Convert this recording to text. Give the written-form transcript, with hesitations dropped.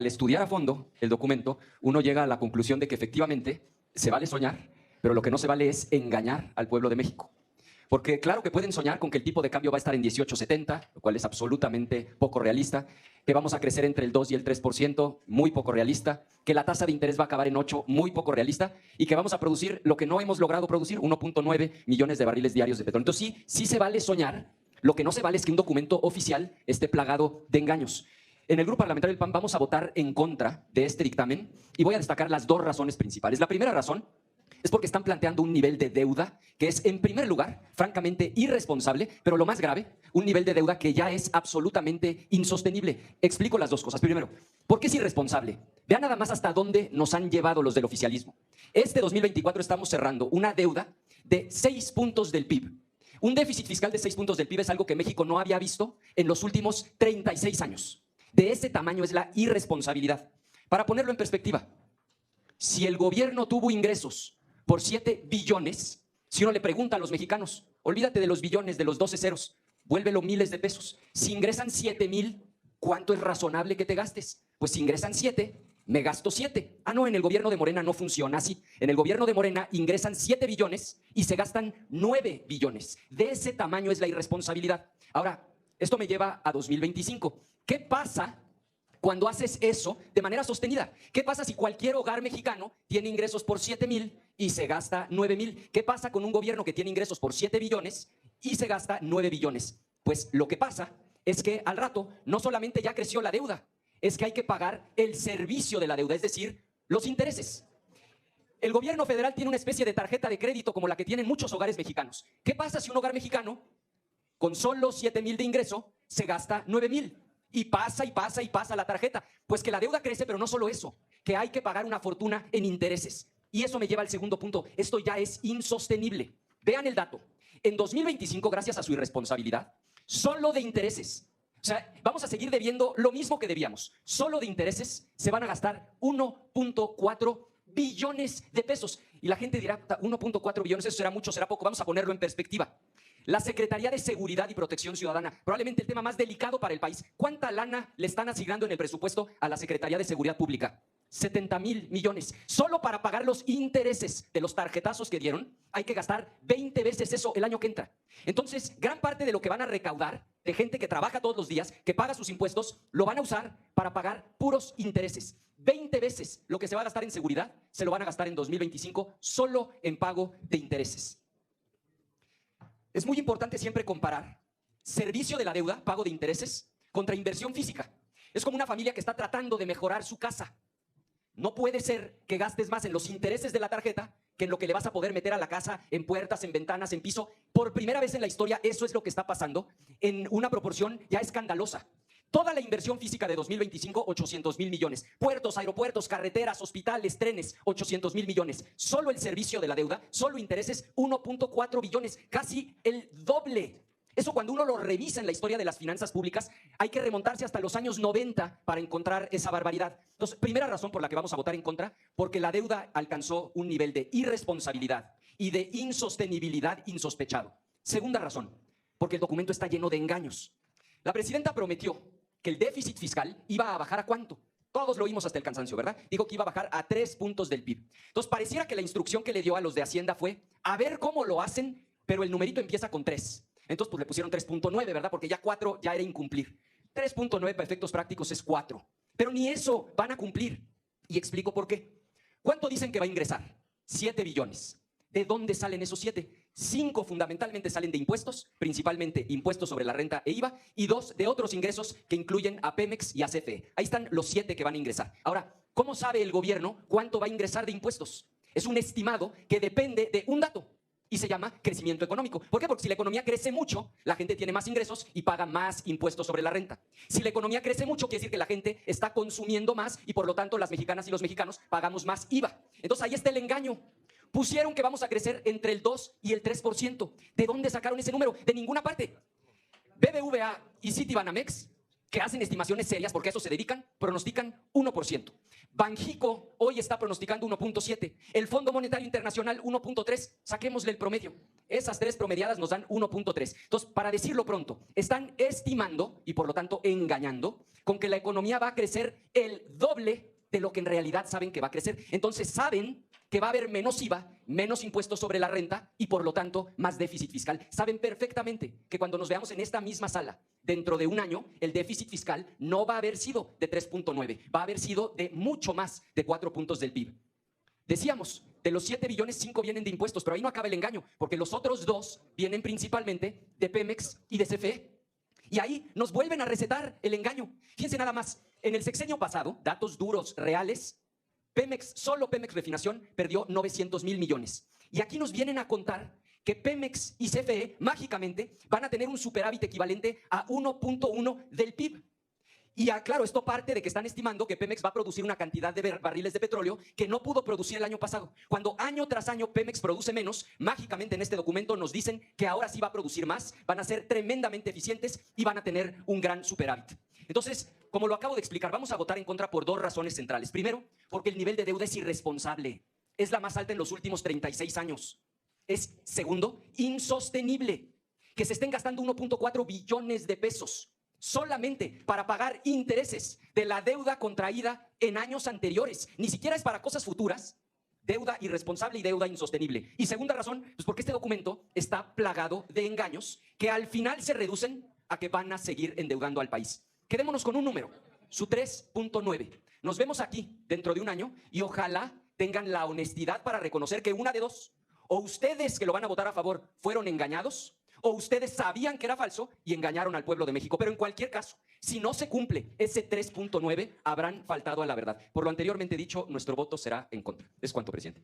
Al estudiar a fondo el documento, uno llega a la conclusión de que efectivamente se vale soñar, pero lo que no se vale es engañar al pueblo de México. Porque claro que pueden soñar con que el tipo de cambio va a estar en 18.70, lo cual es absolutamente poco realista, que vamos a crecer entre el 2 y el 3%, muy poco realista, que la tasa de interés va a acabar en 8, muy poco realista, y que vamos a producir lo que no hemos logrado producir, 1.9 millones de barriles diarios de petróleo. Entonces sí se vale soñar, lo que no se vale es que un documento oficial esté plagado de engaños. En el Grupo Parlamentario del PAN vamos a votar en contra de este dictamen y voy a destacar las dos razones principales. La primera razón es porque están planteando un nivel de deuda que es, en primer lugar, francamente irresponsable, pero lo más grave, un nivel de deuda que ya es absolutamente insostenible. Explico las dos cosas. Primero, ¿por qué es irresponsable? Vean nada más hasta dónde nos han llevado los del oficialismo. Este 2024 estamos cerrando una deuda de 6 puntos del PIB. Un déficit fiscal de 6 puntos del PIB es algo que México no había visto en los últimos 36 años. De ese tamaño es la irresponsabilidad. Para ponerlo en perspectiva, si el gobierno tuvo ingresos por 7 billones, si uno le pregunta a los mexicanos, olvídate de los billones, de los 12 ceros, vuélvelo miles de pesos. Si ingresan 7,000, ¿cuánto es razonable que te gastes? Pues si ingresan 7, me gasto 7. Ah, no, en el gobierno de Morena no funciona así. En el gobierno de Morena ingresan 7 billones y se gastan 9 billones. De ese tamaño es la irresponsabilidad. Ahora, esto me lleva a 2025. ¿Qué pasa cuando haces eso de manera sostenida? ¿Qué pasa si cualquier hogar mexicano tiene ingresos por 7,000 y se gasta 9,000? ¿Qué pasa con un gobierno que tiene ingresos por 7 billones y se gasta 9 billones? Pues lo que pasa es que al rato no solamente ya creció la deuda, es que hay que pagar el servicio de la deuda, es decir, los intereses. El gobierno federal tiene una especie de tarjeta de crédito como la que tienen muchos hogares mexicanos. ¿Qué pasa si un hogar mexicano con solo 7,000 de ingreso se gasta 9,000? Y pasa y pasa y pasa la tarjeta. Pues que la deuda crece, pero no solo eso, que hay que pagar una fortuna en intereses. Y eso me lleva al segundo punto. Esto ya es insostenible. Vean el dato. En 2025, gracias a su irresponsabilidad, solo de intereses, o sea, vamos a seguir debiendo lo mismo que debíamos. Solo de intereses se van a gastar 1.4 billones de pesos. Y la gente dirá, 1.4 billones, eso será mucho, será poco. Vamos a ponerlo en perspectiva. La Secretaría de Seguridad y Protección Ciudadana, probablemente el tema más delicado para el país. ¿Cuánta lana le están asignando en el presupuesto a la Secretaría de Seguridad Pública? 70,000 millones. Solo para pagar los intereses de los tarjetazos que dieron, hay que gastar 20 veces eso el año que entra. Entonces, gran parte de lo que van a recaudar de gente que trabaja todos los días, que paga sus impuestos, lo van a usar para pagar puros intereses. 20 veces lo que se va a gastar en seguridad, se lo van a gastar en 2025 solo en pago de intereses. Es muy importante siempre comparar servicio de la deuda, pago de intereses, contra inversión física. Es como una familia que está tratando de mejorar su casa. No puede ser que gastes más en los intereses de la tarjeta que en lo que le vas a poder meter a la casa, en puertas, en ventanas, en piso. Por primera vez en la historia, eso es lo que está pasando en una proporción ya escandalosa. Toda la inversión física de 2025, 800,000 millones. Puertos, aeropuertos, carreteras, hospitales, trenes, 800,000 millones. Solo el servicio de la deuda, solo intereses, 1.4 billones, casi el doble. Eso cuando uno lo revisa en la historia de las finanzas públicas, hay que remontarse hasta los años 90 para encontrar esa barbaridad. Entonces, primera razón por la que vamos a votar en contra, porque la deuda alcanzó un nivel de irresponsabilidad y de insostenibilidad insospechado. Segunda razón, porque el documento está lleno de engaños. La presidenta prometió que el déficit fiscal iba a bajar ¿a cuánto? Todos lo oímos hasta el cansancio, ¿verdad? Dijo que iba a bajar a 3 puntos del PIB. Entonces, pareciera que la instrucción que le dio a los de Hacienda fue a ver cómo lo hacen, pero el numerito empieza con 3. Entonces, pues le pusieron 3.9, ¿verdad? Porque ya 4 ya era incumplir. 3.9 para efectos prácticos es 4. Pero ni eso van a cumplir. Y explico por qué. ¿Cuánto dicen que va a ingresar? 7 billones. ¿De dónde salen esos 7? 5 fundamentalmente salen de impuestos, principalmente impuestos sobre la renta e IVA, y 2 de otros ingresos que incluyen a Pemex y a CFE. Ahí están los 7 que van a ingresar. Ahora, ¿cómo sabe el gobierno cuánto va a ingresar de impuestos? Es un estimado que depende de un dato y se llama crecimiento económico. ¿Por qué? Porque si la economía crece mucho, la gente tiene más ingresos y paga más impuestos sobre la renta. Si la economía crece mucho, quiere decir que la gente está consumiendo más y por lo tanto las mexicanas y los mexicanos pagamos más IVA. Entonces ahí está el engaño. Pusieron que vamos a crecer entre el 2 y el 3%. ¿De dónde sacaron ese número? De ninguna parte. BBVA y Citibanamex, que hacen estimaciones serias porque a eso se dedican, pronostican 1%. Banjico hoy está pronosticando 1.7. El Fondo Monetario Internacional 1.3. Saquémosle el promedio. Esas tres promediadas nos dan 1.3. Entonces, para decirlo pronto, están estimando y por lo tanto engañando con que la economía va a crecer el doble de lo que en realidad saben que va a crecer. Entonces saben que va a haber menos IVA, menos impuestos sobre la renta y por lo tanto más déficit fiscal. Saben perfectamente que cuando nos veamos en esta misma sala dentro de un año, el déficit fiscal no va a haber sido de 3.9, va a haber sido de mucho más de 4 puntos del PIB. Decíamos, de los 7 billones, 5 vienen de impuestos, pero ahí no acaba el engaño, porque los otros 2 vienen principalmente de Pemex y de CFE. Y ahí nos vuelven a recetar el engaño. Fíjense nada más, en el sexenio pasado, datos duros, reales, Pemex, solo Pemex Refinación, perdió 900,000 millones. Y aquí nos vienen a contar que Pemex y CFE mágicamente van a tener un superávit equivalente a 1.1 del PIB. Y claro, esto parte de que están estimando que Pemex va a producir una cantidad de barriles de petróleo que no pudo producir el año pasado. Cuando año tras año Pemex produce menos, mágicamente en este documento nos dicen que ahora sí va a producir más, van a ser tremendamente eficientes y van a tener un gran superávit. Entonces, como lo acabo de explicar, vamos a votar en contra por 2 razones centrales. Primero, porque el nivel de deuda es irresponsable. Es la más alta en los últimos 36 años. Es, segundo, insostenible. Que se estén gastando 1.4 billones de pesos solamente para pagar intereses de la deuda contraída en años anteriores. Ni siquiera es para cosas futuras. Deuda irresponsable y deuda insostenible. Y segunda razón, pues porque este documento está plagado de engaños que al final se reducen a que van a seguir endeudando al país. Quedémonos con un número, su 3.9. Nos vemos aquí dentro de un año y ojalá tengan la honestidad para reconocer que una de dos, o ustedes que lo van a votar a favor fueron engañados, o ustedes sabían que era falso y engañaron al pueblo de México. Pero en cualquier caso, si no se cumple ese 3.9, habrán faltado a la verdad. Por lo anteriormente dicho, nuestro voto será en contra. Es cuanto, presidente.